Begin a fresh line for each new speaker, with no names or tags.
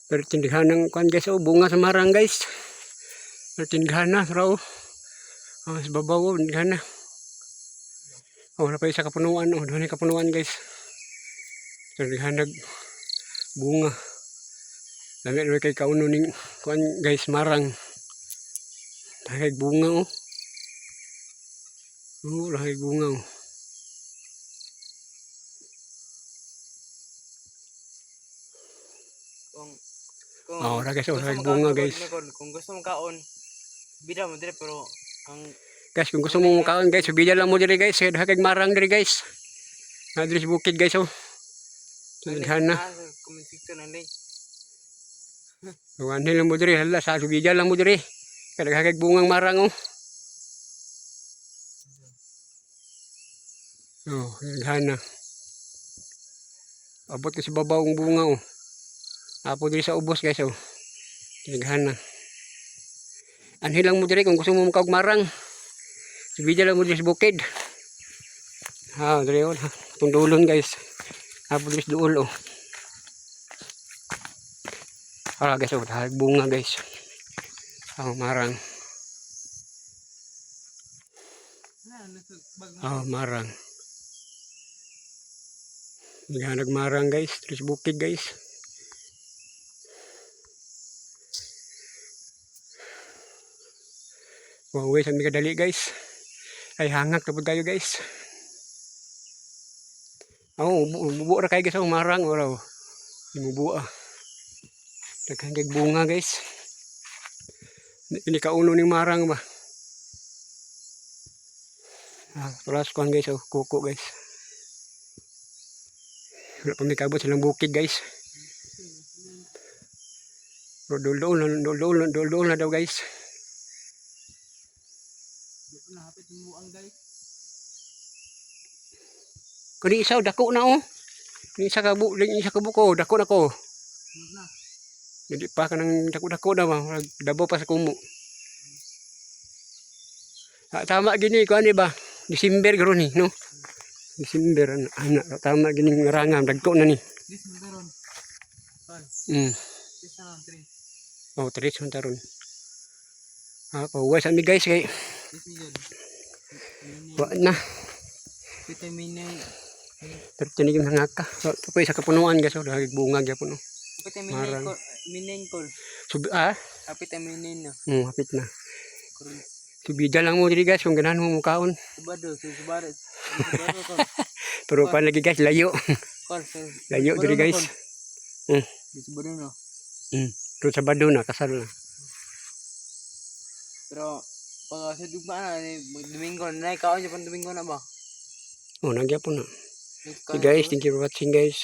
Pero tindihan ng kuan guys, oh, bunga sa marang guys. Pero tindihan na, raw. Oh, sa babaw, tindihan na. Oh, napay sa kapunuan, oh, doon ay kapunuan guys. Tindihan nag bunga. Lami na kay kauno ning kuan guys, marang. Lahig bunga, oh. Oh, lahig bunga, oh. Oh, guys, oh, lahig bunga guys.
Kung gusto mong kaon, bida mo dire pero ang
Guys, kung gusto mo makaon guys, bida lang mo dire guys. Lahig marang dire guys. Nadiri sa bukid guys, oh. Tindihan na.
comment section nalay.
Tuwan lang mo dire, hala, sa subida lang mo dire. Kadaghagang bungang marang, oh. Oh, tindihan na. Abot ko sa babaw ang bunga, oh. Apo dire sa ubos guys, oh. Tindihan na. Anhin lang mo dire kung gusto mo makaog marang. Subida lang mo dire sa bukid. Ha, dire, oh. Itong dulon guys. Apo dire sa duol, oh. Hala guys, oh, dahil bunga guys. Oh, marang. Oh, marang. Yan nagmarang guys, terus bukid guys. Wow, sa mga dali guys. Ay hangak tapos kayo guys. Oh, bubo ra kayo guys, oh, marang ora. Mubuo. Daghang kay bunga guys. Ini kauno ning marang ba. Ah, tulas kuan guys, oh, kuko guys. Wala pa may kabot silang bukid guys. Dol na daw guys.
Nahapit mo ang guys.
Kani isa dako na, oh. Ni isa ka buko, dako na ko. Jadi pa kanang dako-dako na ba, dabaw pa sa kumo. Ah, tama gini kuan di ba? December garo ni, no? December ana tama gini ngarangam dagko na ni.
December ron.
Oh, tres man taron. Ah, pauwi sa mi guys kay. Wa na.
Vitamin A.
Pero tinig yung hangaka. So, ito po sa kapunuan guys, oh, dahil bunga gyapon, oh.
Vitamin
Marang.
A minin ko. Vitamin A na.
Hapit na. Subida lang mo diri guys kung ganahan mo mukaon.
Subado ko.
Pero pa lagi guys, layo. Layo diri guys.
Subado na.
Pero sa bado na, kasal na.
Pero pag sa dugma na, Domingo na, ikaw niya pang Domingo na ba?
Oh, nagyapon na. Hey guys, thank you for watching guys.